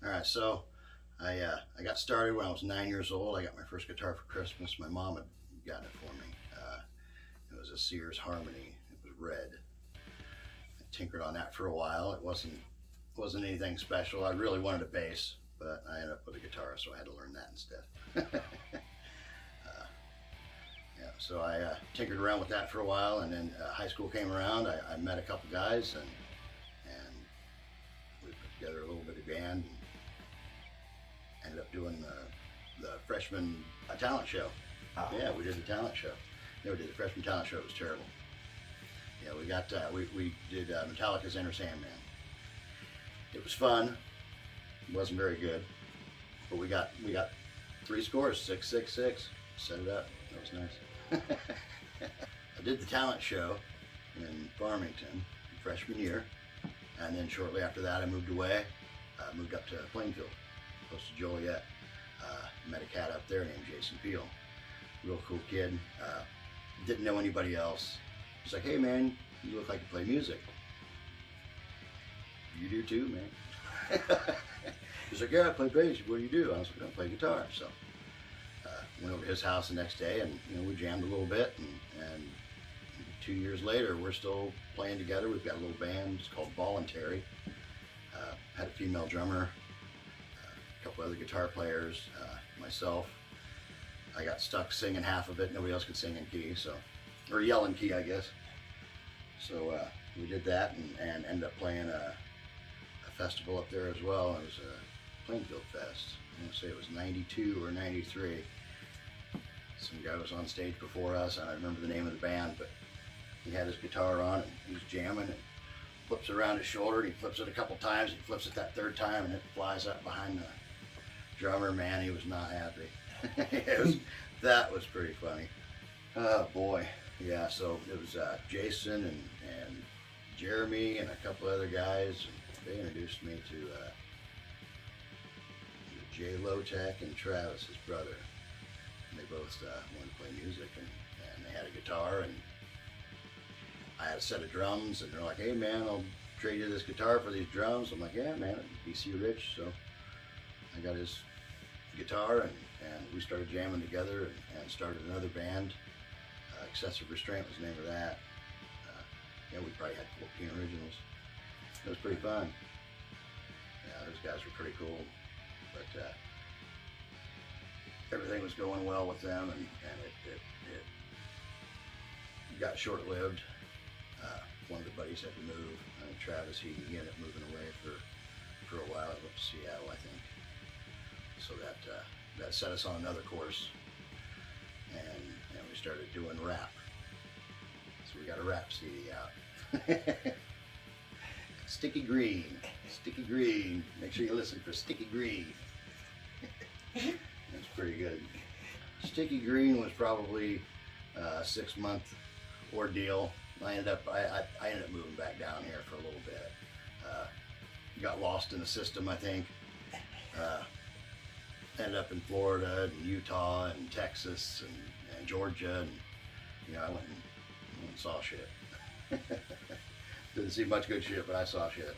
All right, so I got started when I was 9 years old. I got my first guitar for Christmas. My mom had gotten it for me. It was a Sears Harmony. It was red. I tinkered on that for a while. It wasn't anything special. I really wanted a bass, but I ended up with a guitar, so I had to learn that instead. Yeah, so I tinkered around with that for a while, and then high school came around. I met a couple guys, and we put together a little bit of band, and ended up doing the freshman talent show. Oh. Yeah, we did the talent show. Yeah, we did the freshman talent show. It was terrible. Yeah, we got we did Metallica's Enter Sandman. It was fun. It wasn't very good, but we got three scores, 666. Set it up. That was nice. I did the talent show in Farmington freshman year, and then shortly after that, I moved away. Moved up to Plainfield, close to Joliet. Met a cat up there named Jason Peel. Real cool kid. Didn't know anybody else. He's like, "Hey man, you look like you play music." "You do too, man." He's like, "Yeah, I play bass. What do you do?" I was like, "I play guitar." So went over to his house the next day, and we jammed a little bit. And 2 years later, we're still playing together. We've got a little band. It's called Voluntary. Had a female drummer, a couple other guitar players, myself. I got stuck singing half of it. Nobody else could sing in key, or yell in key, I guess. So we did that and ended up playing a festival up there as well. It was a Plainfield Fest. I want to say it was 92 or 93. Some guy was on stage before us. I don't remember the name of the band, but he had his guitar on and he was jamming and flips it around his shoulder. And he flips it a couple times. He flips it that third time and it flies up behind the drummer. Man, he was not happy. That was pretty funny. Oh boy. Yeah, so it was Jason and Jeremy and a couple other guys. They introduced me to Jay Lotek and Travis, his brother. And they both wanted to play music, and they had a guitar, and I had a set of drums, and they're like, "Hey man, I'll trade you this guitar for these drums." I'm like, "Yeah man, BC Rich." So I got his guitar, and we started jamming together and started another band. Excessive Restraint was the name of that. Yeah, we probably had 14 originals. It was pretty fun. Yeah, those guys were pretty cool. But everything was going well with them, and it got short-lived. One of the buddies had to move. Travis, he ended up moving away for a while. Up to Seattle, I think. So that set us on another course, and we started doing rap. So we got a rap CD out. Sticky Green. Sticky Green. Make sure you listen for Sticky Green. That's pretty good. Sticky Green was probably a 6-month ordeal. I ended up moving back down here for a little bit. Got lost in the system, I think. Ended up in Florida and Utah and Texas and Georgia, and I went and saw shit. Didn't see much good shit, but I saw shit.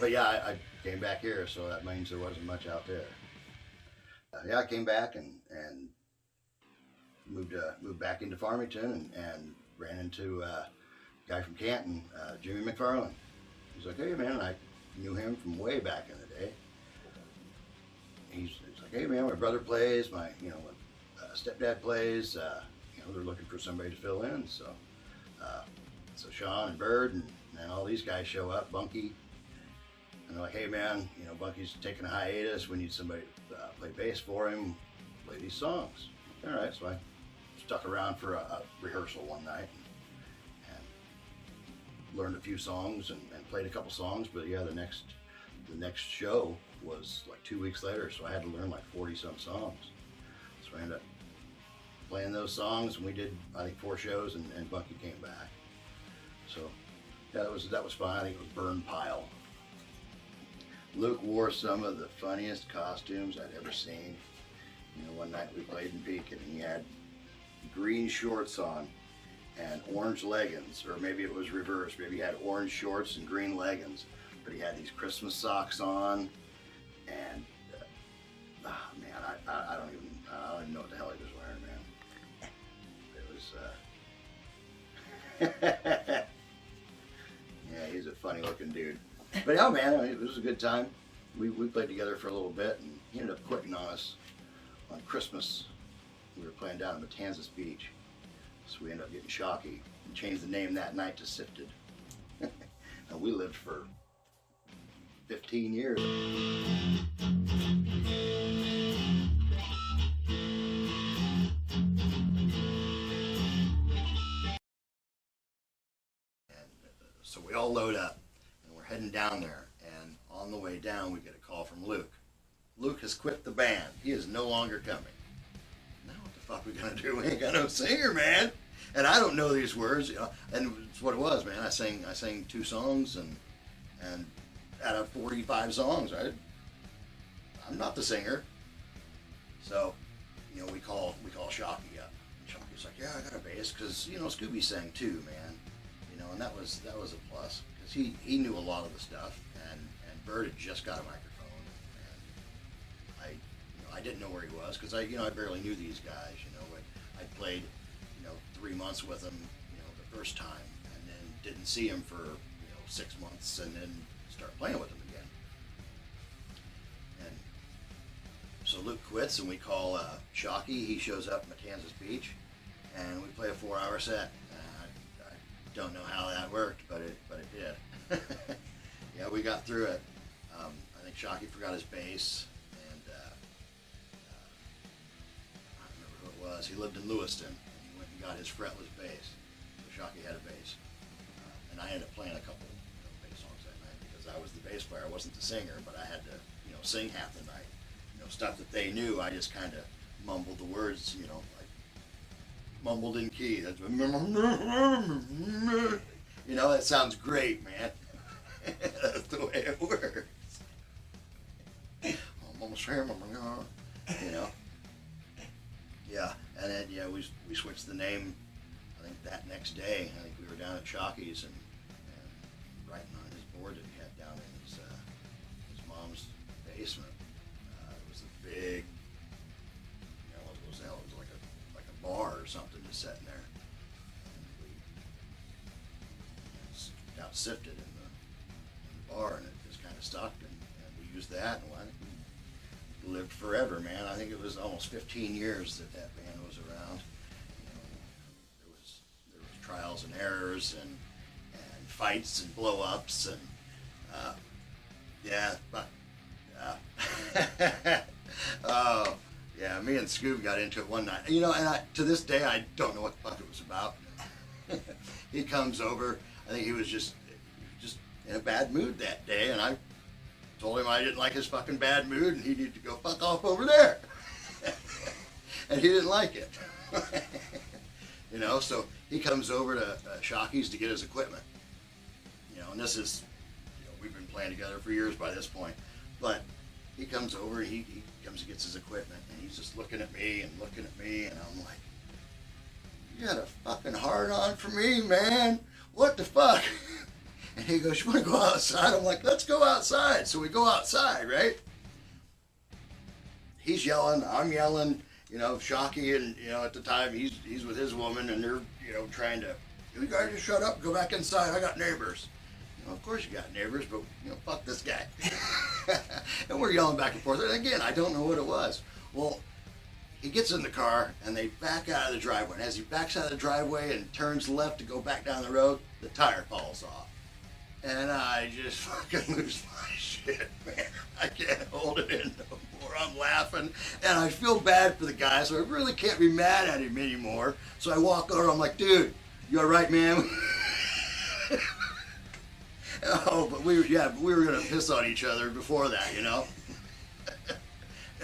But yeah, I came back here, so that means there wasn't much out there. Yeah, I came back and moved back into Farmington and ran into a guy from Canton, Jimmy McFarland. He's like, "Hey man," I knew him from way back in the day. He's like, "Hey man, my brother plays, my stepdad plays. They're looking for somebody to fill in." So Sean and Bird and all these guys show up, Bunky, and they're like, "Hey man, Bunky's taking a hiatus. We need somebody to play bass for him. Play these songs." All right, so I stuck around for a rehearsal one night and learned a few songs and played a couple songs. But yeah, the next show was like 2 weeks later, so I had to learn like 40-some songs. So I ended up playing those songs, and we did, I think, 4 shows, and Bunky came back. So yeah, that was fun. I think it was Burn Pile. Luke wore some of the funniest costumes I'd ever seen. One night we played in Beacon, and he had green shorts on and orange leggings, or maybe it was reversed. Maybe he had orange shorts and green leggings, but he had these Christmas socks on, and I don't even know what the hell he was wearing, man. It was, yeah, he's a funny looking dude. But yeah, man, I mean, it was a good time. We played together for a little bit, and he ended up quitting on us on Christmas. We were playing down at Matanzas Beach, so we ended up getting Shocky and changed the name that night to Sifted. And we lived for 15 years. So we all load up, and we're heading down there, and on the way down we get a call from Luke. Luke has quit the band. He is no longer coming. Now what the fuck we gonna do? We ain't got no singer, man. And I don't know these words, you know. And it's what it was, man. I sang 2 songs, and out of 45 songs, right? I'm not the singer. So, you know, we call Shocky up. And Shocky's like, yeah, I got a bass, because, you know, Scooby sang too, man. You know, and that was a plus, because he knew a lot of the stuff, and Bird had just got a microphone, and I didn't know where he was, because I barely knew these guys, you know. I played, 3 months with him, the first time, and then didn't see him for 6 months, and then start playing with him again. And so Luke quits, and we call Shocky. He shows up at Matanzas Beach, and we play a 4-hour set. I don't know how that worked, but it did. Yeah, we got through it. I think Shocky forgot his bass, and I don't remember who it was. He lived in Lewiston, and he went and got his fretless bass. So Shocky had a bass, and I ended up playing a couple bass songs that night, because I was the bass player. I wasn't the singer, but I had to sing half the night. Stuff that they knew, I just kind of mumbled the words, like mumbled in key. That's, that sounds great, man. That's the way it works. Yeah, and then we switched the name. I think that next day, I think we were down at Shocky's and writing on his board that he had down in his mom's basement. It was a big, what was that? It was like a bar or something just sitting there, and we got sifted in the bar, and it just kind of stuck, and we used that, and I think we lived forever, man. I think it was almost 15 years that band was around. There was trials and errors, and fights and blow-ups, and oh yeah, me and Scoob got into it one night, and to this day I don't know what the fuck it was about. He comes over, I think he was just in a bad mood that day, and I told him I didn't like his fucking bad mood, and he needed to go fuck off over there. And he didn't like it. So he comes over to Shocky's to get his equipment. And this is, we've been playing together for years by this point, but he comes over, and he comes and gets his equipment, and he's just looking at me, and I'm like, you got a fucking hard on for me, man. What the fuck? And he goes, you want to go outside? I'm like, let's go outside. So we go outside, right? He's yelling, I'm yelling, Shocky, and, at the time he's with his woman, and they're, trying to, you guys just shut up, go back inside, I got neighbors. Of course you got neighbors, but, fuck this guy. And we're yelling back and forth. And again, I don't know what it was. Well, he gets in the car, and they back out of the driveway. And as he backs out of the driveway and turns left to go back down the road, the tire falls off. And I just fucking lose my shit, man. I can't hold it in no more. I'm laughing, and I feel bad for the guy, so I really can't be mad at him anymore. So I walk over, I'm like, dude, you all right, man? Oh, but we were gonna piss on each other before that, And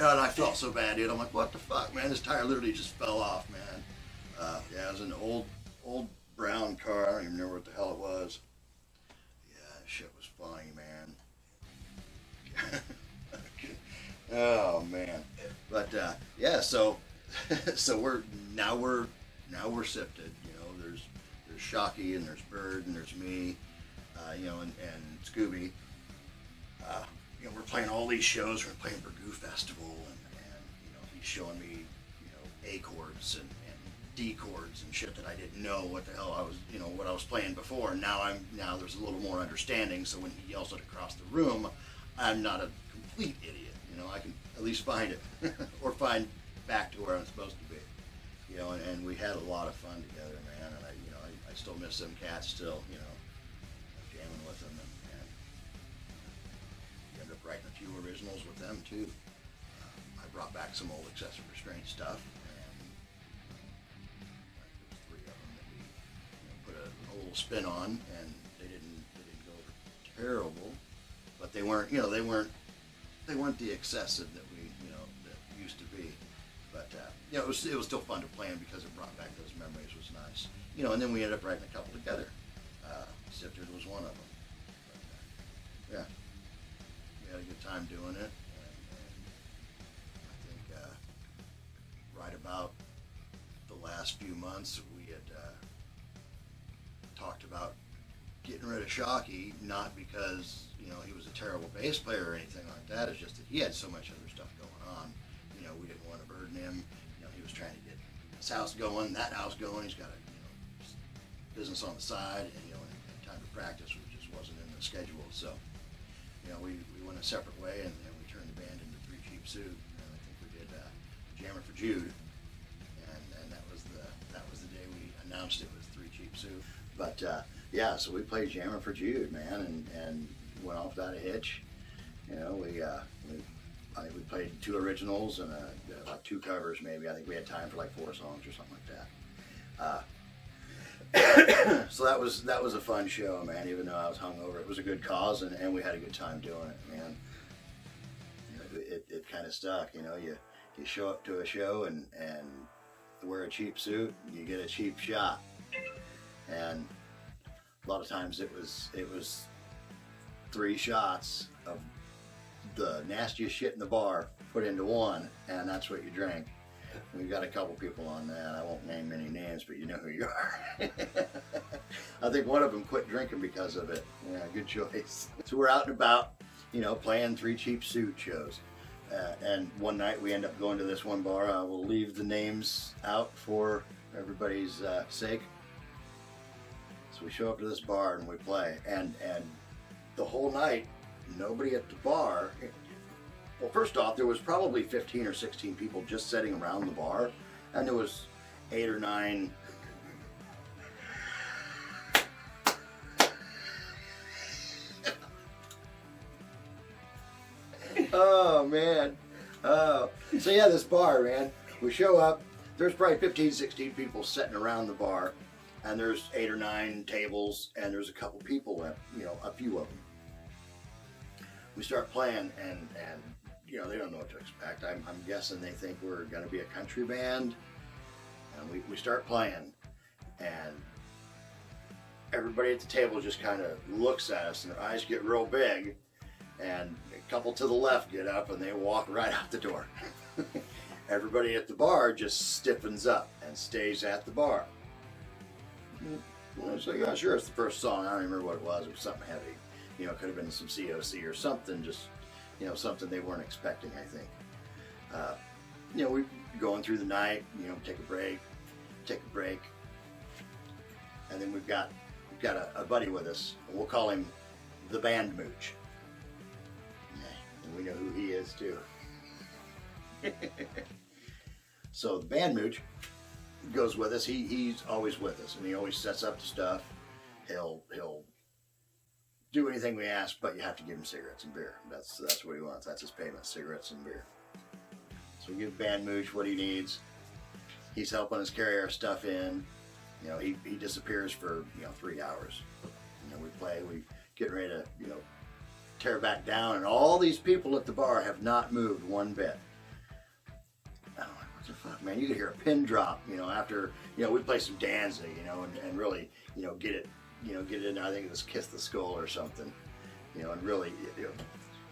I felt so bad, dude. I'm like, what the fuck, man? This tire literally just fell off, man. It was an old brown car. I don't even remember what the hell it was. Yeah, shit was funny, man. Oh man. But so we're sifted. There's Shocky, and there's Bird, and there's me. And Scooby. We're playing all these shows. We're playing Burgoo Festival, and he he's showing me, A chords and D chords and shit that I didn't know what the hell I was, what I was playing before. And now there's a little more understanding. So when he yells it across the room, I'm not a complete idiot. I can at least find it or find back to where I'm supposed to be. And we had a lot of fun together, man. And I still miss them cats still, jamming with them, and ended up writing a few originals with them too. I brought back some old excessive restraint stuff, and there was 3 of them that we put a little spin on, and they didn't go over terrible, but they weren't the excessive that we that used to be. But it was still fun to play them because it brought back those memories. It was nice, and then we ended up writing a couple together. Sifted was one of them. But, yeah, we had a good time doing it, and I think right about the last few months we had talked about getting rid of Shockey, not because he was a terrible bass player or anything like that. It's just that he had so much other stuff going on. We didn't want to burden him. He was trying to get his house going, that house going. He's got a business on the side, and time to practice, which just wasn't in the schedule. So, we went a separate way, and we turned the band into Three Cheap Suit, and I think we did Jammer for Jude, and that was the day we announced it was Three Cheap Suit. But yeah, so we played Jammer for Jude, man, and went off without a hitch. I think we played 2 originals and like 2 covers maybe. I think we had time for like 4 songs or something like that. So that was a fun show, man. Even though I was hungover, it was a good cause, and we had a good time doing it, man. It kind of stuck, You show up to a show and wear a cheap suit, you get a cheap shot, and a lot of times it was 3 shots of the nastiest shit in the bar put into one, and that's what you drank. We've got a couple people on that. I won't name any names, but you know who you are. I think one of them quit drinking because of it. Yeah, good choice. So we're out and about, playing 3 Cheap Suit shows. And one night we end up going to this one bar. I will leave the names out for everybody's sake. So we show up to this bar and we play, and the whole night, nobody at the bar. Well, first off, there was probably 15 or 16 people just sitting around the bar, and there was 8 or 9 oh man. So yeah, this bar, man, we show up, there's probably 15, 16 people sitting around the bar, and there's 8 or 9 tables, and there's a couple people at, a few of them. We start playing, and they don't know what to expect. I'm guessing they think we're going to be a country band, and we start playing, and everybody at the table just kind of looks at us, and their eyes get real big, and a couple to the left get up, and they walk right out the door. Everybody at the bar just stiffens up and stays at the bar. I was like, yeah, sure, it's the first song. I don't even remember what it was. It was something heavy. It could have been some COC or something, just, something they weren't expecting, I think. We're going through the night, take a break, and then we've got a buddy with us, and we'll call him the Band Mooch. And we know who he is, too. So the Band Mooch goes with us. He's always with us, and he always sets up the stuff. He'll do anything we ask, but you have to give him cigarettes and beer. That's what he wants. That's his payment, cigarettes and beer. So we give Band Mooch what he needs. He's helping us carry our stuff in. He disappears for 3 hours. We play, we get ready to tear back down, and all these people at the bar have not moved one bit. I'm like, what the fuck, man? You could hear a pin drop, after we play some Danzig, and really get it. Get in there, I think it was Kiss the Skull or something, and really,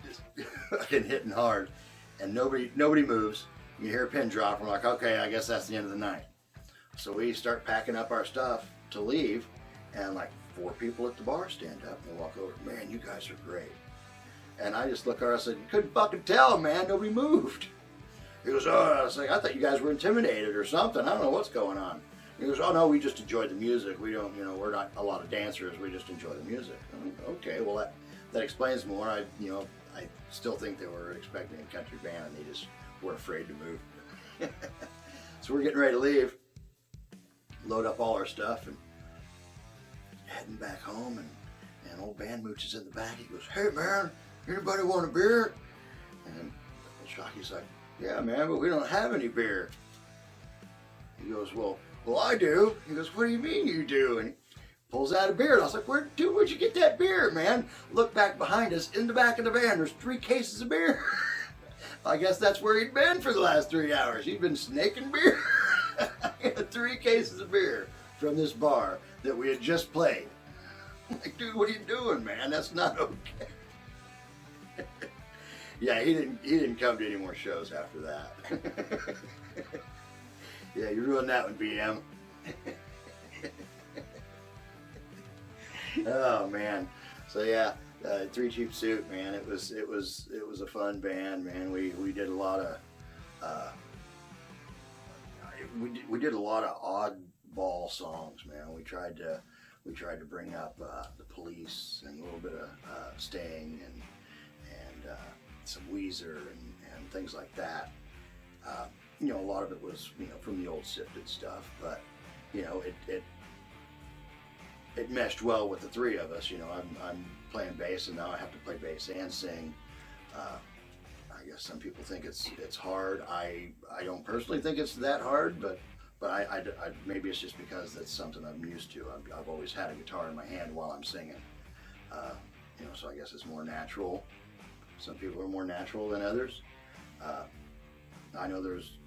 just fucking hitting hard, and nobody moves. You hear a pin drop, we're like, okay, I guess that's the end of the night. So we start packing up our stuff to leave, and like 4 people at the bar stand up and walk over, man, you guys are great. And I just look at her and said, you couldn't fucking tell, man, nobody moved. He goes, oh, I was like, I thought you guys were intimidated or something. I don't know what's going on. He goes, oh no, we just enjoy the music. We don't, we're not a lot of dancers. We just enjoy the music. I'm like, okay, well that explains more. I still think they were expecting a country band and they just were afraid to move. So we're getting ready to leave, load up all our stuff and heading back home, and old band mooch is in the back. He goes, hey man, anybody want a beer? And Shocky's like, yeah man, but we don't have any beer. He goes, well I do. He goes, what do you mean you do? And he pulls out a beer, and I was like, where'd you get that beer, man? Look back behind us, in the back of the van, there's 3 cases of beer. I guess that's where he'd been for the last 3 hours. He'd been snaking beer. 3 cases of beer from this bar that we had just played. I'm like, dude, what are you doing, man? That's not okay. Yeah, he didn't come to any more shows after that. Yeah, you ruined that one, BM. Oh man. So yeah, 3 Cheap Suit, man. It was a fun band, man. We did a lot of we did a lot of oddball songs, man. We tried to bring up the Police and a little bit of Sting and some Weezer and things like that. A lot of it was from the old sifted stuff, but it meshed well with the 3 of us. I'm playing bass, and now I have to play bass and sing. I guess some people think it's hard. I don't personally think it's that hard, but I maybe it's just because that's something I'm used to. I've always had a guitar in my hand while I'm singing. So I guess it's more natural. Some people are more natural than others. I know there's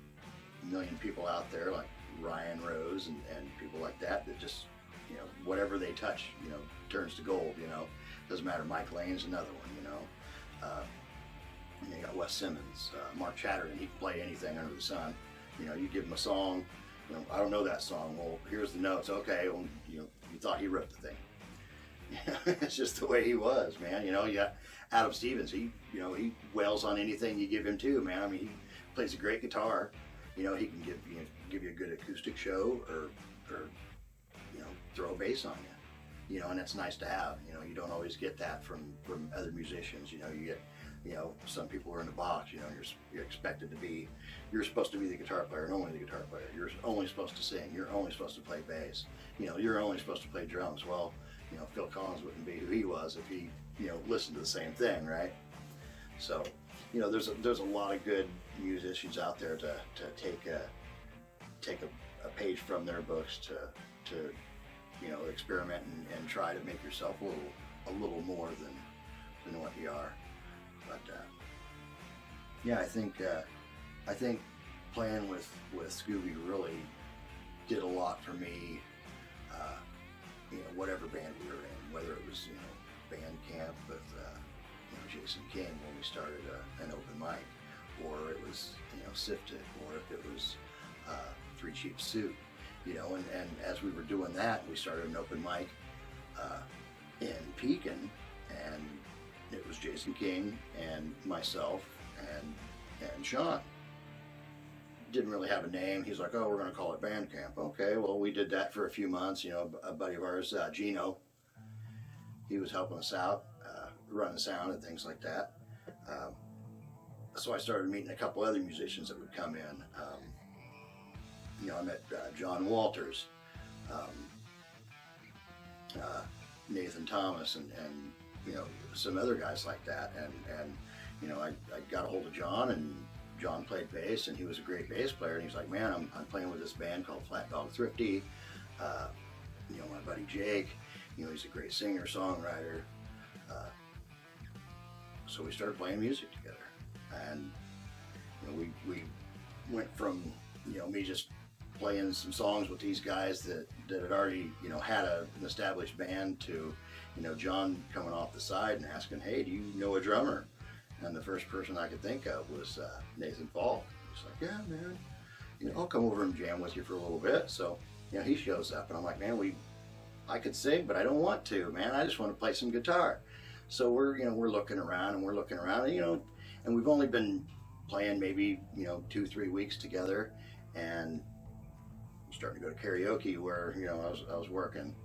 a million people out there like Ryan Rose and people like that just, whatever they touch, turns to gold, Doesn't matter. Mike Lane's another one, You got Wes Simmons, Mark Chatterton. He can play anything under the sun. You give him a song, I don't know that song. Well, here's the notes. Okay, well, you thought he wrote the thing. It's just the way he was, man. You got Adam Stevens. He wails on anything you give him too, man. I mean, he plays a great guitar. He can give you a good acoustic show or throw a bass on you. And it's nice to have. You don't always get that from other musicians. You get some people are in the box. You're expected to be. You're supposed to be the guitar player and only the guitar player. You're only supposed to sing. You're only supposed to play bass. You're only supposed to play drums. Well, Phil Collins wouldn't be who he was if he listened to the same thing, right? So, there's a lot of good musicians out there to take a page from their books to experiment and try to make yourself a little more than what you are. But yeah, I think playing with Scooby really did a lot for me. Whatever band we were in, whether it was band camp with Jason King when we started an open mic, or it was Sifted, or if it was 3 Cheap Suit, and as we were doing that, we started an open mic in Pekin, and it was Jason King and myself and Sean. Didn't really have a name. He's like, oh, we're going to call it band camp. Okay, well, we did that for a few months. A buddy of ours, Gino, he was helping us out, running sound and things like that. So I started meeting a couple other musicians that would come in. I met John Walters, Nathan Thomas, and some other guys like that. And I got a hold of John, and John played bass, and he was a great bass player. And he's like, man, I'm playing with this band called Flat Dog Thrifty. My buddy Jake, he's a great singer, songwriter. So we started playing music together, and we went from me just playing some songs with these guys that had already had an established band to John coming off the side and asking, hey, do you know a drummer? And the first person I could think of was Nathan Paul. He's like, yeah, man, I'll come over and jam with you for a little bit. So he shows up, and I'm like, man, I could sing, but I don't want to, man. I just want to play some guitar. So we're looking around, and and we've only been playing maybe 2-3 weeks together, and starting to go to karaoke where I was working.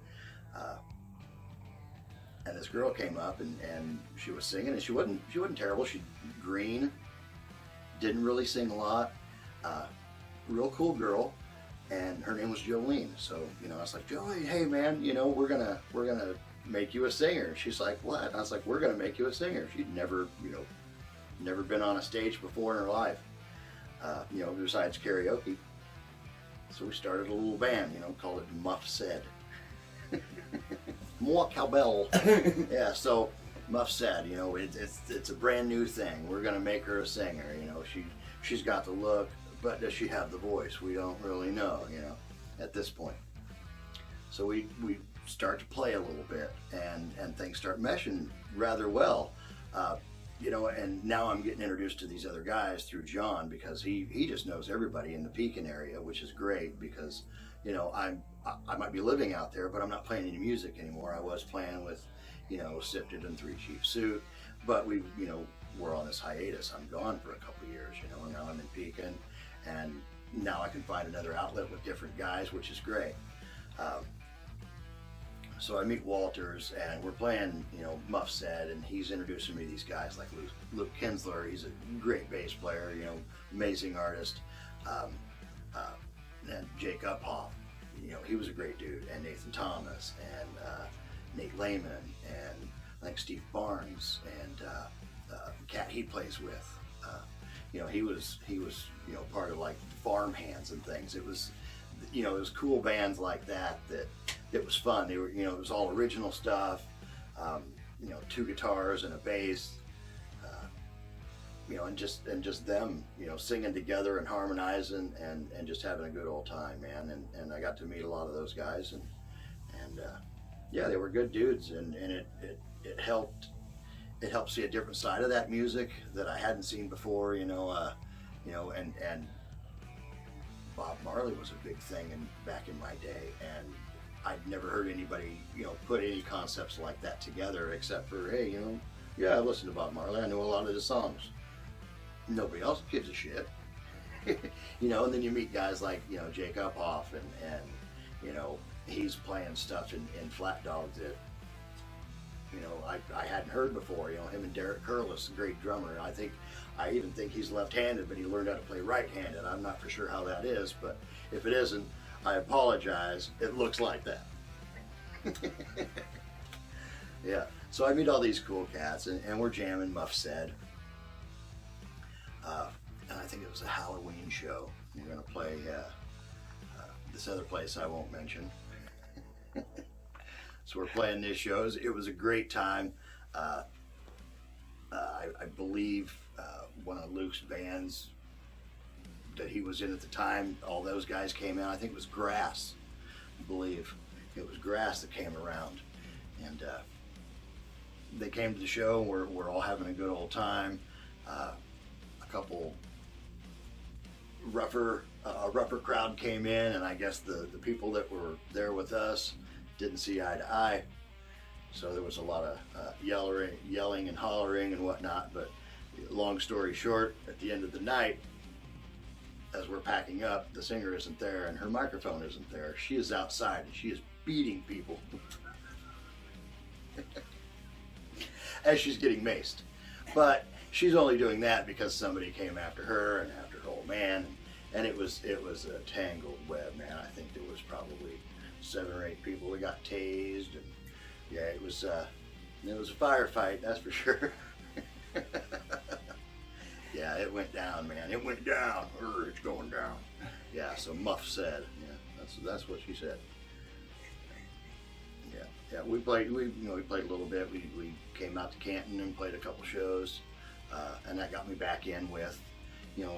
Uh, and this girl came up and she was singing, and she wasn't terrible. She green, didn't really sing a lot, real cool girl, and her name was Jolene. So I was like, Jolene, hey man, we're gonna make you a singer. She's like, what? And I was like, we're gonna make you a singer. She'd never never been on a stage before in her life, besides karaoke. So we started a little band, called it Muff Said. More cowbell. Yeah, so Muff Said, it's a brand new thing. We're gonna make her a singer. She's got the look, but does she have the voice? We don't really know, at this point. So we start to play a little bit, and things start meshing rather well. And now I'm getting introduced to these other guys through John, because he just knows everybody in the Pekin area, which is great, because I might be living out there, but I'm not playing any music anymore. I was playing with Sifted and Three Chief Suit, but we're on this hiatus. I'm gone for a couple of years, and now I'm in Pekin, and now I can find another outlet with different guys, which is great. So I meet Walters, and we're playing, Muff Said, and he's introducing me to these guys like Luke Kinsler. He's a great bass player, amazing artist. And Jake Uphoff, he was a great dude, and Nathan Thomas, and Nate Lehman, and I think Steve Barnes, and Cat he plays with. He was part of like Farm Hands and things. It was cool bands like that was fun. They were, it was all original stuff, 2 guitars and a bass, and just them, singing together and harmonizing and just having a good old time, man. And I got to meet a lot of those guys, and yeah, they were good dudes, and it helped see a different side of that music that I hadn't seen before, and Bob Marley was a big thing back in my day, and I'd never heard anybody, put any concepts like that together, except for, hey, yeah, I listened to Bob Marley. I know a lot of his songs. Nobody else gives a shit. And then you meet guys like, Jake Uphoff, and he's playing stuff in Flat Dog that, I hadn't heard before. Him and Derek Curlis, a great drummer. I even think he's left-handed, but he learned how to play right-handed. I'm not for sure how that is, but if it isn't, I apologize. It looks like that. Yeah, so I meet all these cool cats, and we're jamming Muff Said. And I think it was a Halloween show. We're going to play this other place I won't mention. So we're playing these shows. It was a great time. I believe one of Luke's bands that he was in at the time, all those guys came in. I think it was Grass, I believe. It was Grass that came around. And they came to the show, and we're all having a good old time. A couple rougher crowd came in, and I guess the people that were there with us didn't see eye to eye. So there was a lot of yelling and hollering and whatnot. But long story short, at the end of the night, as we're packing up, the singer isn't there and her microphone isn't there. She is outside and she is beating people as she's getting maced. But she's only doing that because somebody came after her and after her old man, and it was a tangled web, man. I think there was probably 7 or 8 people that got tased, and yeah, it was a firefight, that's for sure. Yeah, it went down, man. It went down. It's going down. Yeah, so Muff Said. Yeah, that's what she said. Yeah. We played a little bit. We came out to Canton and played a couple shows, and that got me back in with,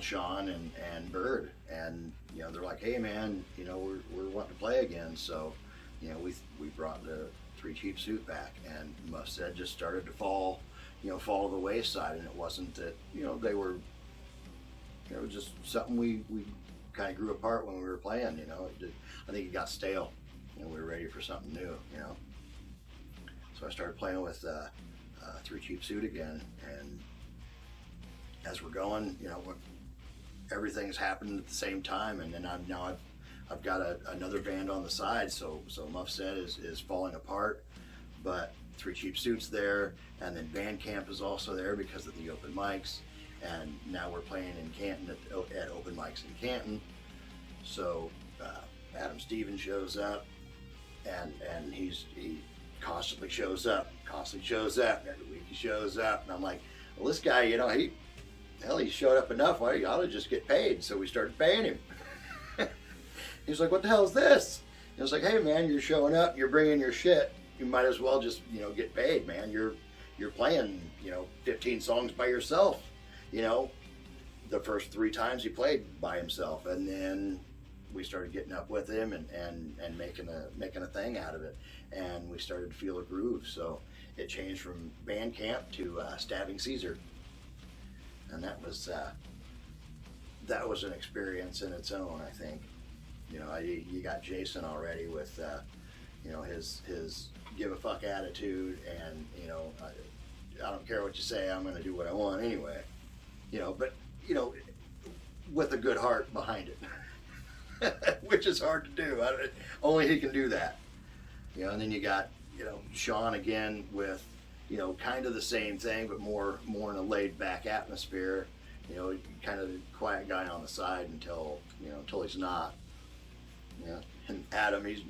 Sean and Bird, and they're like, hey man, we're wanting to play again. So, we brought the Three Chief Suit back, and Muff Said just started to fall to the wayside, and it wasn't that, they were, it was just something we kind of grew apart when we were playing, I think it got stale, we were ready for something new, So I started playing with Three Chief Suit again, and as we're going, everything's happening at the same time, and then I've got another band on the side, so Muff Said is falling apart, but Three Cheap Suits there, and then band camp is also there because of the open mics, and now we're playing in Canton at open mics in Canton. So Adam Stevens shows up, and he constantly shows up, every week he shows up, and I'm like, well, this guy, he showed up enough, why, he ought to just get paid. So we started paying him. He's like, what the hell is this? I was like, hey man, you're showing up, you're bringing your shit, you might as well just, get paid, man. You're playing, 15 songs by yourself, the first 3 times he played by himself, and then we started getting up with him and making a thing out of it, and we started to feel a groove. So it changed from band camp to Stabbing Caesar, and that was an experience in its own, I think. You got Jason already with his give a fuck attitude, and I don't care what you say, I'm going to do what I want anyway. But with a good heart behind it, which is hard to do. Only he can do that. And then you got Sean again with kind of the same thing, but more in a laid back atmosphere. Kind of the quiet guy on the side until he's not. And Adam, he's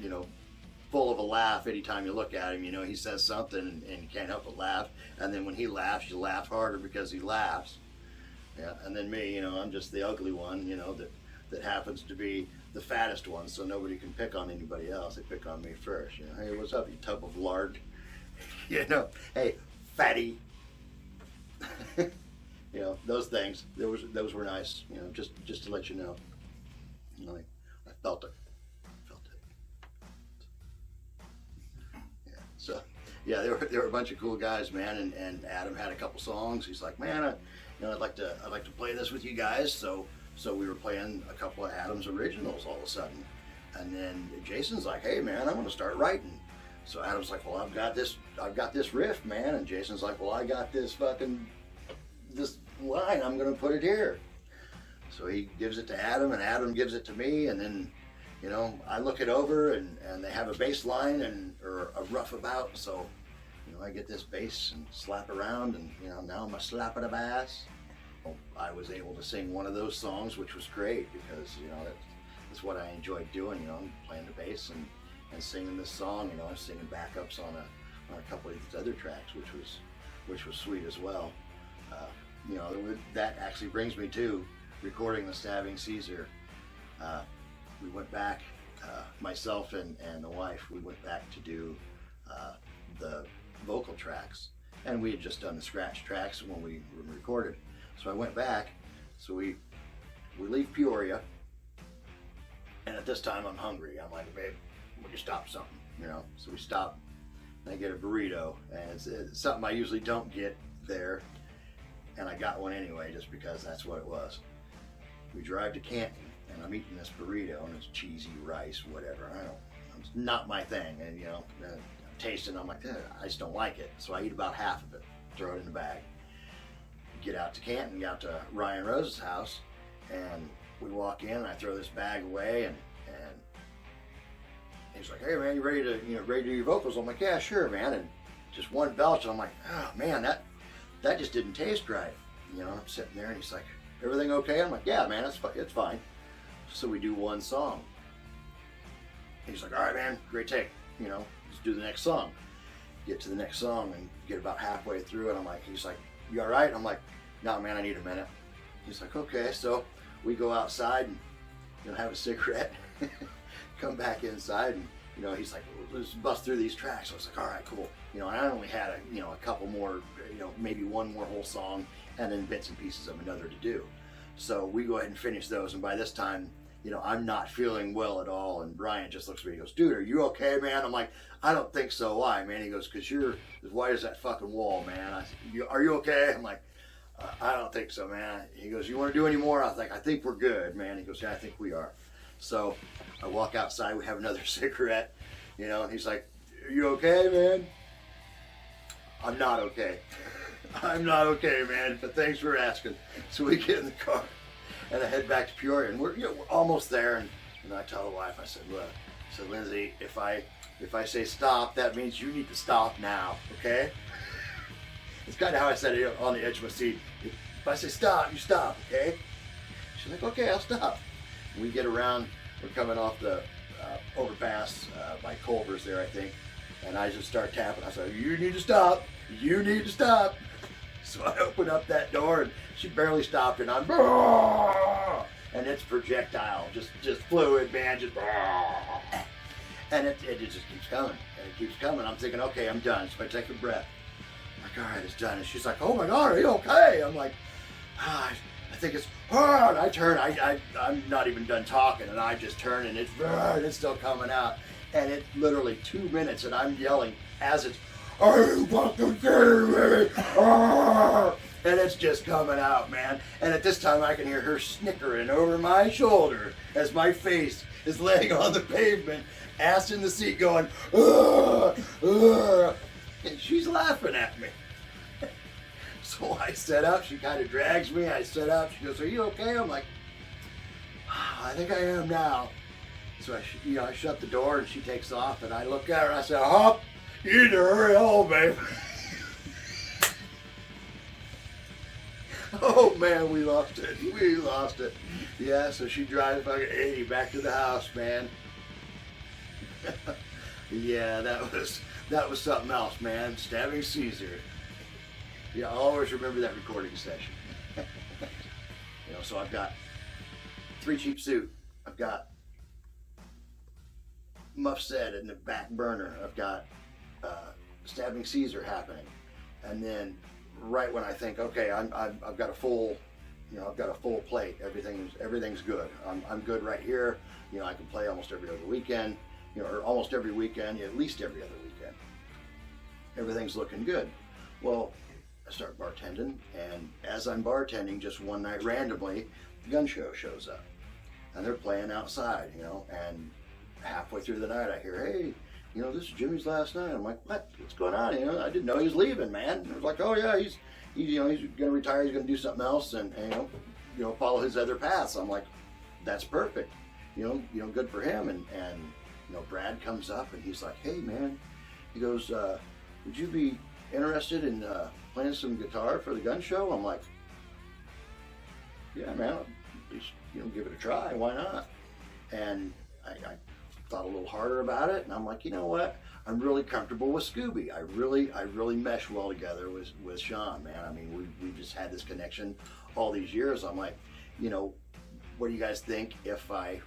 full of a laugh anytime you look at him. He says something and you can't help but laugh. And then when he laughs, you laugh harder because he laughs. Yeah. And then me, I'm just the ugly one, that happens to be the fattest one, so nobody can pick on anybody else. They pick on me first. Hey, what's up, you tub of lard? Hey, fatty. Those things. Those were nice. Just to let you know. I felt it. So, yeah, they were a bunch of cool guys, man. And Adam had a couple songs. He's like, man, I'd like to play this with you guys. So we were playing a couple of Adam's originals all of a sudden. And then Jason's like, hey man, I'm gonna start writing. So Adam's like, well, I've got this riff, man. And Jason's like, well, I got this line, I'm gonna put it here. So he gives it to Adam, and Adam gives it to me, and then I look it over, and they have a bass line or a rough about, so I get this bass and slap around, and now I'm a slap at a bass. I was able to sing one of those songs, which was great because that's what I enjoyed doing. I'm playing the bass and singing this song. I'm singing backups on a couple of these other tracks, which was sweet as well. That actually brings me to recording the Stabbing Caesar. We went back, myself and the wife, we went back to do the vocal tracks, and we had just done the scratch tracks when we recorded. So I went back, so we leave Peoria, and at this time I'm hungry. I'm like, babe, would you stop something? So we stop, and I get a burrito, and it's something I usually don't get there, and I got one anyway just because that's what it was. We drive to Canton, and I'm eating this burrito, and it's cheesy rice, whatever. It's not my thing, and I'm tasting, I'm like, I just don't like it. So I eat about half of it, throw it in the bag. Get out to Canton, get out to Ryan Rose's house, and we walk in, and I throw this bag away, and he's like, hey man, you ready to do your vocals? I'm like, yeah, sure, man. And just one belch, and I'm like, oh man, that just didn't taste right. I'm sitting there, and he's like, everything okay? I'm like, yeah, man, it's fine. So we do one song. He's like, all right, man, great take. Let's do the next song. Get to the next song and get about halfway through it. He's like, you all right? I'm like, no, man, I need a minute. He's like, okay. So we go outside and have a cigarette, come back inside, and he's like, let's bust through these tracks. I was like, all right, cool. And I only had a couple more, maybe one more whole song, and then bits and pieces of another to do. So we go ahead and finish those, and by this time, I'm not feeling well at all. And Brian just looks at me, he goes, dude, are you okay, man? I'm like, I don't think so. Why, man? He goes, because you're as white as that fucking wall, man. I said, are you okay? I'm like, I don't think so, man. He goes, you want to do any more? I was like, I think we're good, man. He goes, yeah, I think we are. So I walk outside, we have another cigarette, and he's like, are you okay, man? I'm not okay. I'm not okay, man, but thanks for asking. So we get in the car and I head back to Peoria, and we're almost there. And I tell the wife, I said, look, Lindsay, if I say stop, that means you need to stop now, okay? It's kind of how I said it on the edge of my seat. If I say stop, you stop, okay? She's like, okay, I'll stop. And we get around, we're coming off the overpass by Culver's there, I think, and I just start tapping. I said, you need to stop. You need to stop. So I open up that door, and she barely stopped, and I'm, and it's projectile, just fluid, man, just, and it just keeps coming, and it keeps coming. I'm thinking, okay, I'm done. So I take a breath. I'm like, all right, it's done. And she's like, oh my God, are you okay? I'm like, I think it's, and I turn, I'm not even done talking, and I just turn, and it's still coming out. And it's literally 2 minutes, and I'm yelling as it's, are you fucking kidding me? And it's just coming out, man. And at this time, I can hear her snickering over my shoulder as my face is laying on the pavement, ass in the seat going, and she's laughing at me. So I set up, she kind of drags me, I set up, she goes, are you okay? I'm like, I think I am now. So I shut the door, and she takes off, and I look at her and I said, hop, you need to hurry home, babe. Oh man, we lost it. We lost it. Yeah, so she drives fucking 80 back to the house, man. Yeah, that was something else, man. Stabbing Caesar. Yeah, I'll always remember that recording session. So I've got 3 Cheap Suit. I've got Muff Said in the back burner. I've got Stabbing Caesar happening, and then right when I think, okay, I've got a full, I've got a full plate. Everything's good. I'm good right here. I can play almost every other weekend, or almost every weekend, at least every other weekend. Everything's looking good. Well, I start bartending, and as I'm bartending, just one night randomly, the gun show shows up, and they're playing outside, and halfway through the night, I hear, hey, this is Jimmy's last night. I'm like, what's going on? I didn't know he was leaving, man. It was like, oh yeah, he's going to retire. He's going to do something else, and follow his other paths. I'm like, that's perfect. Good for him. And Brad comes up, and he's like, hey man, he goes, would you be interested in playing some guitar for the gun show? I'm like, yeah, man, at least, give it a try. Why not? And I thought a little harder about it, and I'm like, you know what? I'm really comfortable with Scooby. I really mesh well together with Sean, man. I mean, we just had this connection all these years. I'm like, what do you guys think if I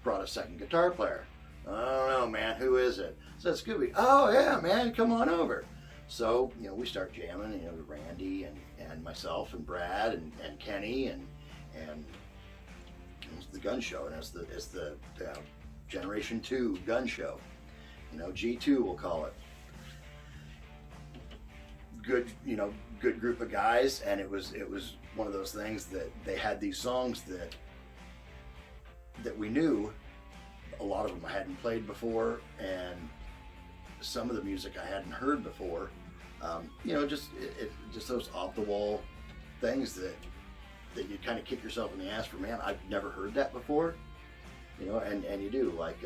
brought a second guitar player? I don't know, man. Who is it? I said, Scooby. Oh yeah, man, come on over. So we start jamming. Randy and myself and Brad and Kenny and it's the gun show, and it's the Generation 2 gun show. G2 we'll call it. Good, good group of guys, and it was one of those things that they had these songs that we knew. A lot of them I hadn't played before, and some of the music I hadn't heard before. Just those off the wall things that you kind of kick yourself in the ass for. Man, I've never heard that before. And you do, like,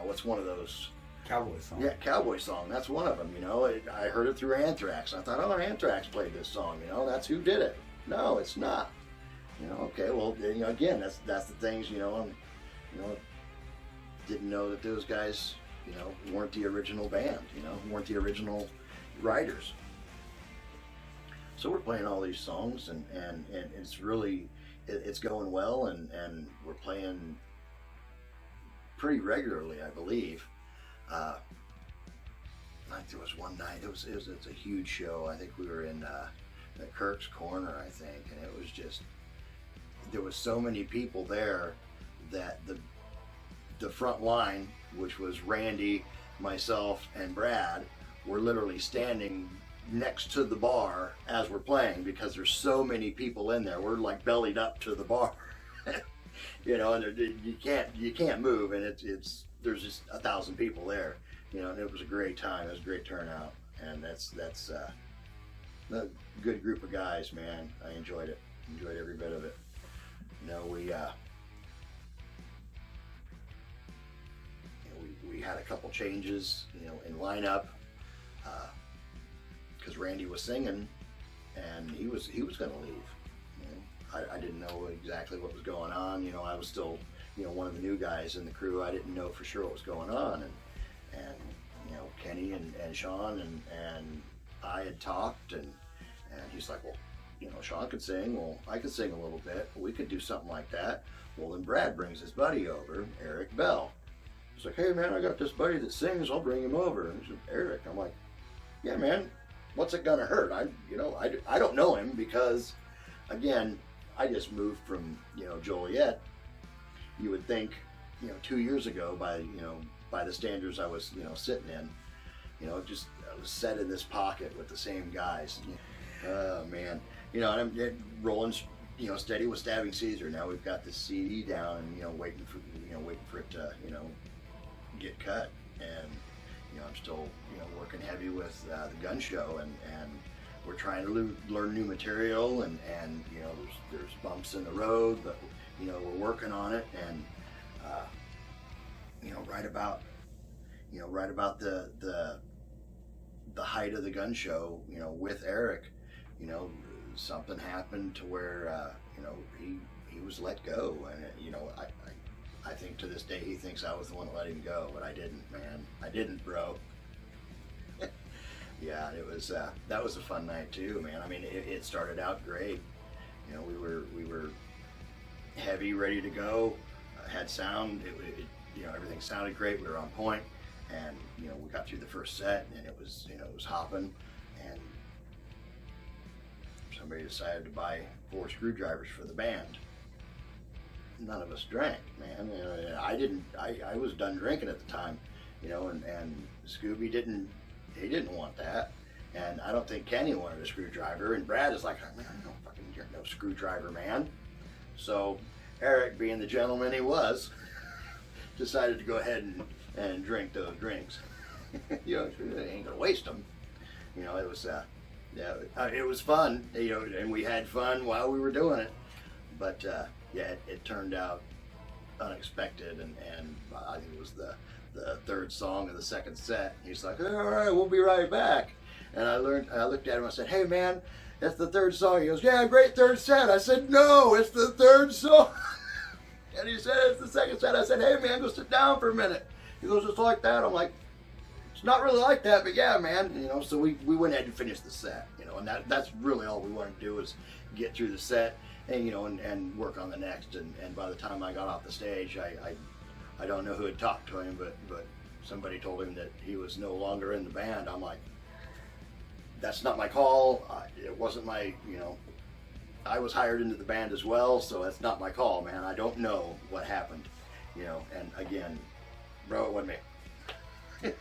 what's one of those? Cowboy song. Yeah, Cowboy Song. That's one of them, I heard it through Anthrax. I thought, oh, Anthrax played this song, that's who did it. No, it's not. Okay, well, again, that's the things, didn't know that those guys, weren't the original band, weren't the original writers. So we're playing all these songs, and it's really, it's going well, and we're playing pretty regularly, I believe. Like there was one night, it's a huge show. I think we were in Kirk's Corner, I think, and it was just, there was so many people there that the front line, which was Randy, myself, and Brad, were literally standing next to the bar as we're playing, because there's so many people in there. We're like bellied up to the bar. And you can't move, and there's just 1,000 people there, and it was a great time. It was a great turnout, and that's A good group of guys, man. I enjoyed it. Enjoyed every bit of it. You know, we had a couple changes, you know, in lineup because Randy was singing and he was going to leave. You know, I didn't know exactly what was going on. You know, I was still, you know, one of the new guys in the crew. I didn't know for sure what was going on, and you know, Kenny and Sean and I had talked, and he's like, well, you know, Sean could sing. Well, I could sing a little bit. We could do something like that. Well, then Brad brings his buddy over, Eric Bell. He's like, hey man, I got this buddy that sings. I'll bring him over. And he said, Eric. I'm like, yeah, man. What's it gonna hurt? I don't know him because, again, I just moved from, you know, Joliet. You would think, you know, 2 years ago by the standards I was, you know, sitting in, you know, just I was set in this pocket with the same guys. Oh man, you know, and I'm rolling, you know, steady with Stabbing Caesar. Now we've got this CD down, and you know, waiting for it to, you know, get cut. And you know, I'm still, you know, working heavy with the gun show, and we're trying to learn new material, and you know, there's bumps in the road, but you know, we're working on it. And you know, right about the height of the gun show, you know, with Eric, you know, something happened to where you know, he was let go, and you know, I think to this day he thinks I was the one that let him go, but I didn't, man. I didn't, bro. Yeah, it was that was a fun night too, man. I mean, it started out great. You know, we were heavy, ready to go. Had sound. You know, everything sounded great. We were on point, and you know, we got through the first set, and it was, you know, it was hopping, and somebody decided to buy 4 screwdrivers for the band. None of us drank, man. I didn't. I was done drinking at the time, you know, and Scooby didn't. He didn't want that, and I don't think Kenny wanted a screwdriver. And Brad is like, man, I don't fucking get no screwdriver, man. So Eric, being the gentleman he was, decided to go ahead and drink those drinks. You know, they ain't gonna waste them. You know, it was yeah, it was fun. You know, and we had fun while we were doing it. But yeah, it turned out unexpected, and I think it was the third song of the second set. He's like, all right, we'll be right back. And I looked at him, I said, hey man, that's the third song. He goes, yeah, great third set. I said, no, it's the third song. And he said, it's the second set. I said, hey man, go sit down for a minute. He goes, it's like that. I'm like, it's not really like that, but yeah, man. You know, so we went ahead and finished the set, you know, and that's really all we wanted to do, was get through the set, and you know, and work on the next. And by the time I got off the stage, I don't know who had talked to him, but somebody told him that he was no longer in the band. I'm like, that's not my call. It wasn't my, you know, I was hired into the band as well, so that's not my call, man. I don't know what happened, you know. And again, bro, it wasn't me.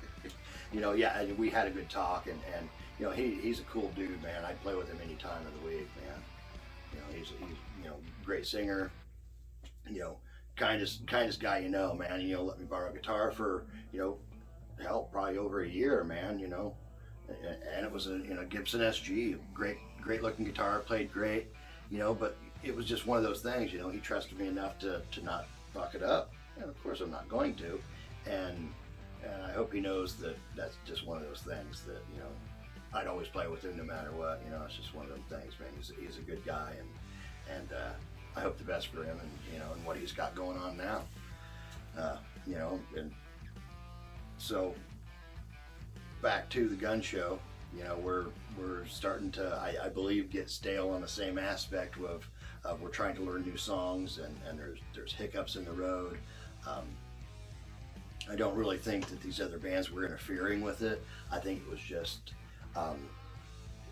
You know, yeah, we had a good talk, and you know, he's a cool dude, man. I'd play with him any time of the week, man. You know, he's you know, great singer, you know, kindest guy, you know, man. You know, let me borrow a guitar for, you know, hell, probably over a year, man. You know, and it was a, you know, Gibson SG, great looking guitar, played great, you know. But it was just one of those things, you know. He trusted me enough to not fuck it up, and of course I'm not going to, and I hope he knows that that's just one of those things that, you know, I'd always play with him no matter what. You know, it's just one of them things, man. He's a good guy, and I hope the best for him, and you know, and what he's got going on now. You know, and so back to the gun show. You know, we're starting to, I believe, get stale on the same aspect of we're trying to learn new songs, and there's hiccups in the road. I don't really think that these other bands were interfering with it. I think it was just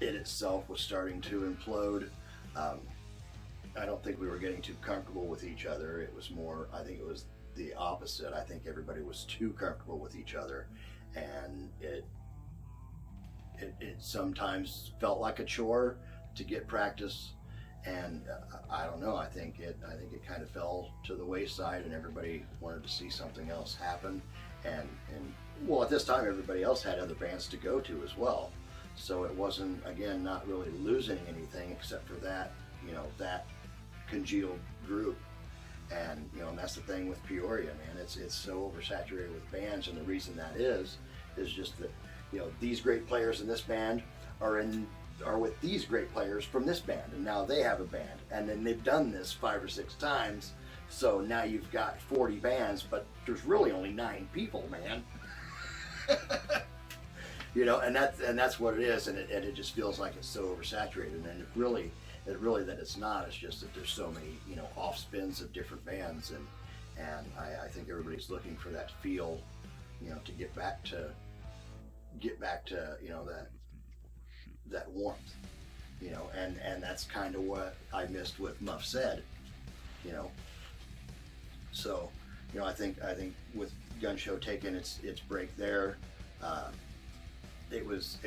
it itself was starting to implode. I don't think we were getting too comfortable with each other. It was more, I think it was the opposite. I think everybody was too comfortable with each other, and it sometimes felt like a chore to get practice. And I don't know. I think it kind of fell to the wayside, and everybody wanted to see something else happen. And well, at this time, everybody else had other bands to go to as well. So it wasn't, again, not really losing anything except for that, that congealed group. And and that's the thing with Peoria, man. It's so oversaturated with bands, and the reason that is just that these great players in this band are with these great players from this band, and now they have a band, and then they've done this 5 or 6 times. So now you've got 40 bands, but there's really only 9 people, man. And that's what it is, and it just feels like it's so oversaturated, and it really that it's not. It's just that there's so many off spins of different bands, and I think everybody's looking for that feel, to get back to that warmth, and that's kind of what I missed with Muff Said, So, I think with Gun Show taking its break there, it was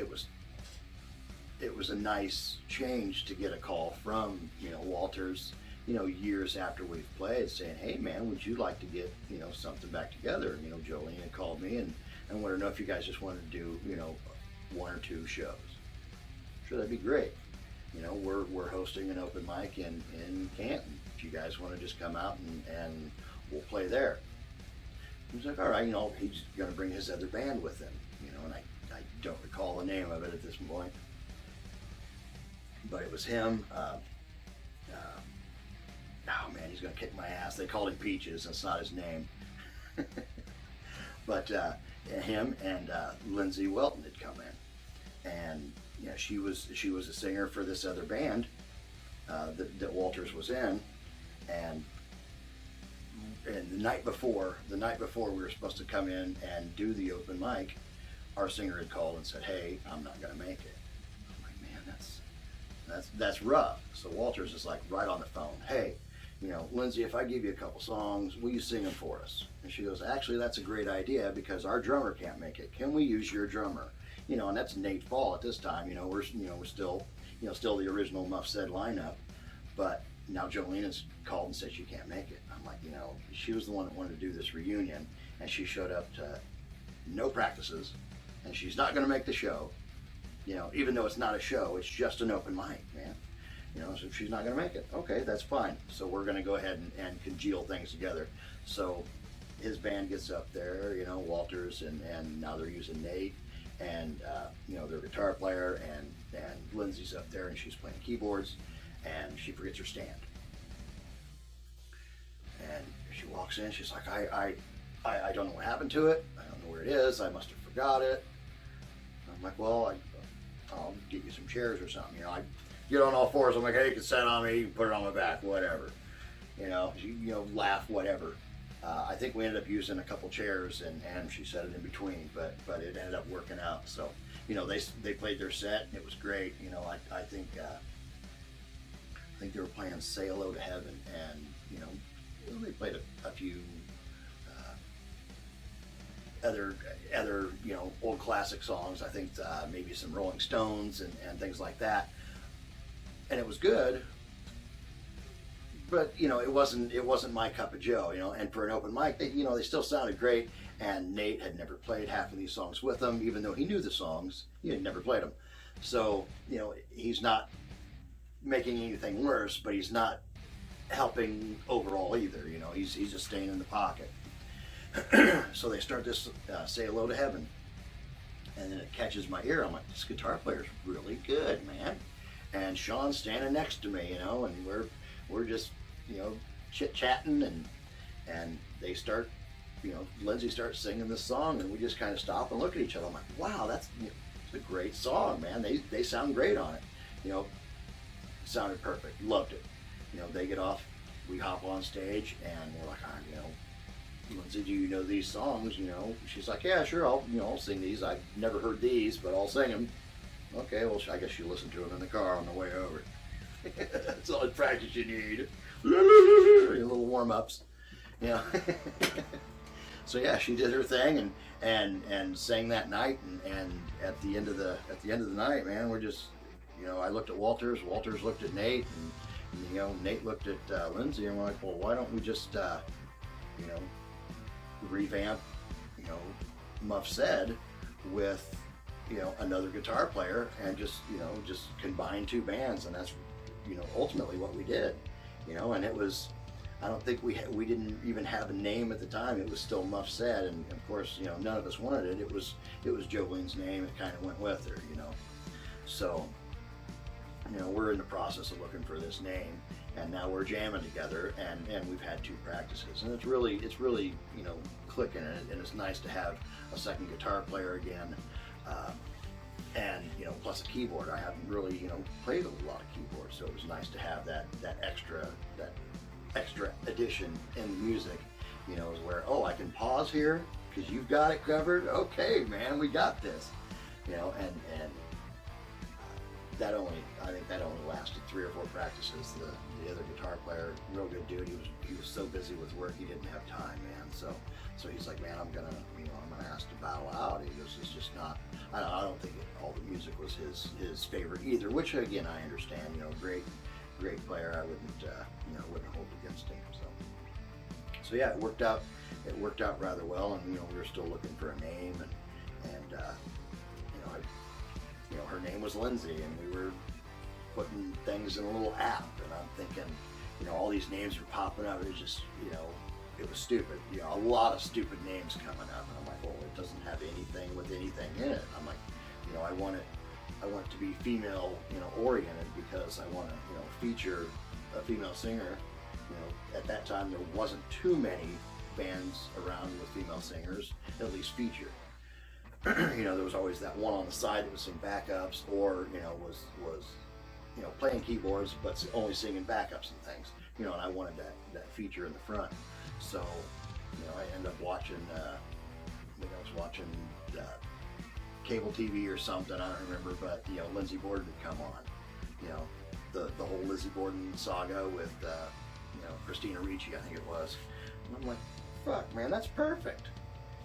a nice change to get a call from Walters, years after we've played, saying, "Hey man, would you like to get something back together?" Jolene had called me and wanted to know if you guys just wanted to do 1 or 2 shows. Sure, that'd be great. We're hosting an open mic in Canton. If you guys want to just come out and we'll play there. He was like, all right, he's going to bring his other band with him, and I don't recall the name of it at this point. But it was him. Oh man, he's going to kick my ass. They called him Peaches. That's not his name. But him and Lindsay Welton had come in, and she was a singer for this other band that Walters was in, and the night before we were supposed to come in and do the open mic, our singer had called and said, "Hey, I'm not going to make it." I'm like, man, that's rough. So Walters is like right on the phone, "Hey, Lindsay, if I give you a couple songs, will you sing them for us?" And she goes, "Actually, that's a great idea because our drummer can't make it. Can we use your drummer?" And that's Nate Fall at this time. We're still the original Muff Said lineup, but now Jolene called and said she can't make it. I'm like, she was the one that wanted to do this reunion, and she showed up to no practices, and she's not going to make the show. Even though it's not a show, it's just an open mic, man. So she's not going to make it. Okay, that's fine. So we're going to go ahead and congeal things together. So his band gets up there, Walters, and now they're using Nate, and their guitar player, and Lindsay's up there, and she's playing keyboards, and she forgets her stand. And she walks in, she's like, I don't know what happened to it. I don't know where it is. I must have forgot it. I'm like, well, I'll get you some chairs or something. I get on all fours. I'm like, hey, you can sit on me, you can put it on my back, whatever. Laugh, whatever. I think we ended up using a couple chairs, and she set it in between, but it ended up working out. So, they played their set, and it was great. I think they were playing "Say Hello to Heaven," and they played a few other old classic songs. I think maybe some Rolling Stones and things like that, and it was good. But it wasn't my cup of joe, And for an open mic, they still sounded great. And Nate had never played half of these songs with them, even though he knew the songs. He had never played them, so he's not making anything worse, but he's not helping overall either. He's just staying in the pocket. So they start this "Say Hello to Heaven," and then it catches my ear. I'm like, this guitar player's really good, man. And Sean's standing next to me, and we're just chit-chatting, and they start, Lindsay starts singing this song, and we just kind of stop and look at each other. I'm like, wow, that's it's a great song, man. They sound great on it. Sounded perfect. Loved it. They get off, we hop on stage, and we're like, Lindsay, do you know these songs? She's like, yeah, sure, I'll sing these. I've never heard these, but I'll sing them. Okay, well, I guess you listen to them in the car on the way over. That's all the practice you need. Little warm-ups, So yeah, she did her thing and sang that night, and at the end of the night, man, we're just, I looked at Walters looked at Nate, and Nate looked at Lindsay, and we're like, well, why don't we just revamp Muff Said with you know, another guitar player and just, you know, just combine two bands, and that's, you know, ultimately what we did, you know. And it was, I don't think we didn't even have a name at the time. It was still Muff Said, and of course, you know, none of us wanted it. It was Jolene's name. It kind of went with her, you know. So, you know, we're in the process of looking for this name, and now we're jamming together, and we've had 2 practices, and it's really, you know, clicking, and it's nice to have a second guitar player again, and, you know, plus a keyboard. I haven't really, you know, played a lot of keyboards, so it was nice to have that extra addition in the music, you know, is where, oh, I can pause here because you've got it covered. Okay, man, we got this, you know. And I think that only lasted 3 or 4 practices. The other guitar player, real good dude, he was so busy with work he didn't have time, man. So he's like, man, I'm gonna ask to bow out. He goes, it's just not. I don't think all the music was his favorite either. Which again, I understand. You know, great player. I wouldn't hold against him. So yeah, it worked out rather well, and, you know, we were still looking for a name, and you know, her name was Lindsay, and we were putting things in a little app, and I'm thinking, you know, all these names were popping up. It was just, you know, it was stupid. You know, a lot of stupid names coming up, and I'm like, well, it doesn't have anything with anything in it. I'm like, you know, I want it to be female, you know, oriented, because I want to, you know, feature a female singer. You know, at that time there wasn't too many bands around with female singers, at least featured. You know, there was always that one on the side that would sing backups, or, you know, was you know, playing keyboards but only singing backups and things. You know, and I wanted that feature in the front. So, you know, I ended up watching. I think I was watching cable TV or something. I don't remember, but, you know, Lindsay Borden had come on. You know, the whole Lizzie Borden saga with you know, Christina Ricci, I think it was. And I'm like, fuck, man, that's perfect.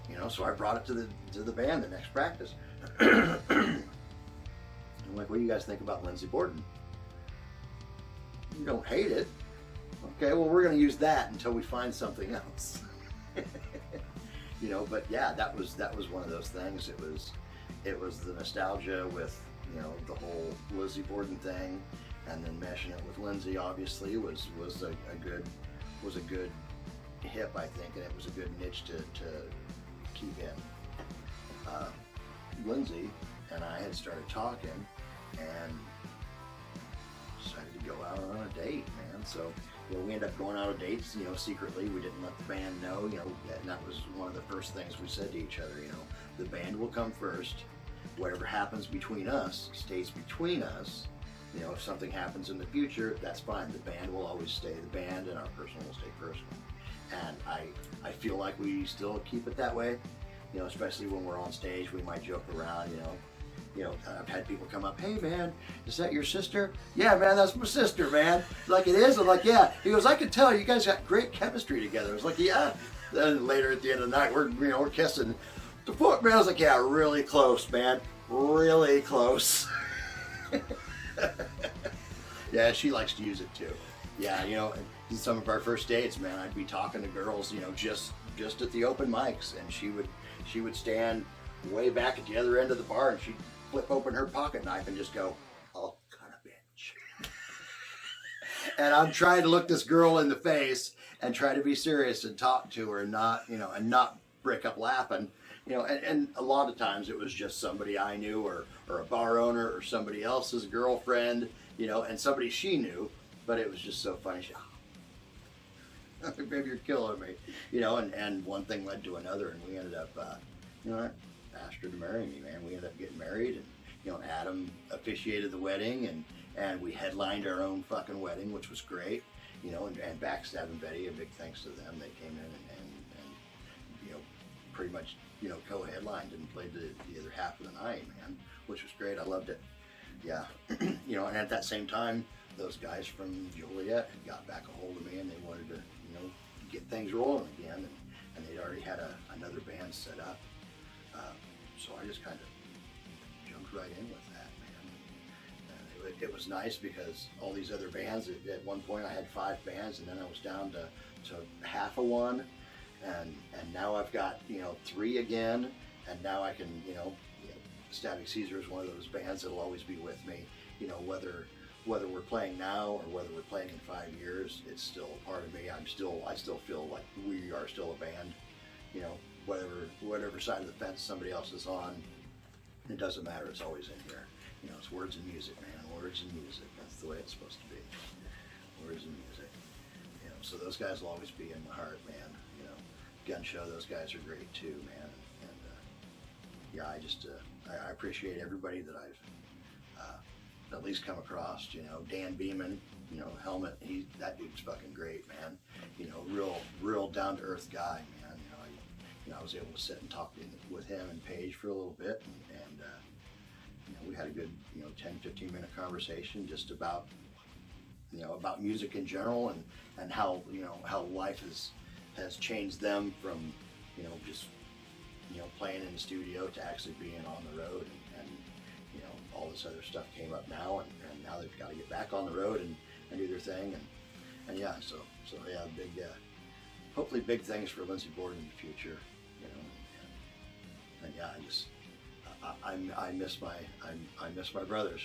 You know, so I brought it to the band the next practice. I'm like, what do you guys think about Lindsay Borden? You don't hate it. Okay, well, we're going to use that until we find something else. You know, but yeah, that was one of those things. It was the nostalgia with, you know, the whole Lizzie Borden thing, and then meshing it with Lindsay obviously was a good hip, I think, and it was a good niche to keep in. Lindsay and I had started talking and decided to go out on a date, man. So, you know, we ended up going out on dates, you know, secretly. We didn't let the band know, you know, and that was one of the first things we said to each other, you know, the band will come first. Whatever happens between us stays between us. You know, if something happens in the future, that's fine. The band will always stay the band, and our personal will stay personal. And I feel like we still keep it that way. You know, especially when we're on stage, we might joke around, you know, I've had people come up, hey man, is that your sister? Yeah, man, that's my sister, man. Like, it is? I'm like, yeah. He goes, I can tell you guys got great chemistry together. I was like, yeah. Then later at the end of the night, we're kissing. The fuck, man? I was like, yeah, really close, man. Really close. Yeah, she likes to use it too. Yeah, you know, in some of our first dates, man, I'd be talking to girls, you know, just at the open mics, and she would stand way back at the other end of the bar, and she'd flip open her pocket knife and just go, "I'll cut a bitch." And I'm trying to look this girl in the face and try to be serious and talk to her, and not, you know, and not break up laughing. You know, and a lot of times it was just somebody I knew, or a bar owner, or somebody else's girlfriend, you know, and somebody she knew, but it was just so funny. She, oh, baby, you're killing me, you know, and one thing led to another, and we ended up, you know, I asked her to marry me, man. We ended up getting married, and, you know, Adam officiated the wedding, and we headlined our own fucking wedding, which was great, you know, and Backstab and Betty, a big thanks to them. They came in and you know, pretty much, you know, co-headlined and played the other half of the night, man, which was great. I loved it. Yeah. You know, and at that same time, those guys from Joliet got back a hold of me, and they wanted to, you know, get things rolling again, and they'd already had another band set up. So I just kind of jumped right in with that, man. It was nice because all these other bands, at one point I had 5 bands, and then I was down to half of one. And now I've got, you know, 3 again, and now I can, you know, Static Caesar is one of those bands that'll always be with me. You know, whether we're playing now or whether we're playing in 5 years, it's still a part of me. I still feel like we are still a band. You know, whatever side of the fence somebody else is on, it doesn't matter. It's always in here. You know, it's words and music, man. Words and music. That's the way it's supposed to be. Words and music. You know, so those guys will always be in my heart, man. You know, Gun Show, those guys are great too, man. And yeah, I appreciate everybody that I've at least come across. You know, Dan Beeman, you know, Helmet. That dude's fucking great, man. You know, real down to earth guy, man. You know, I was able to sit and talk with him and Paige for a little bit, and you know, we had a good, you know, 10-15 minute conversation just about, you know, about music in general, and how, you know, how life has changed them from, you know, just, you know, playing in the studio to actually being on the road, and you know, all this other stuff came up now, and now they've got to get back on the road and do their thing, and yeah, so yeah, big, hopefully big things for Lindsey Borden in the future, you know, and yeah, I miss my brothers.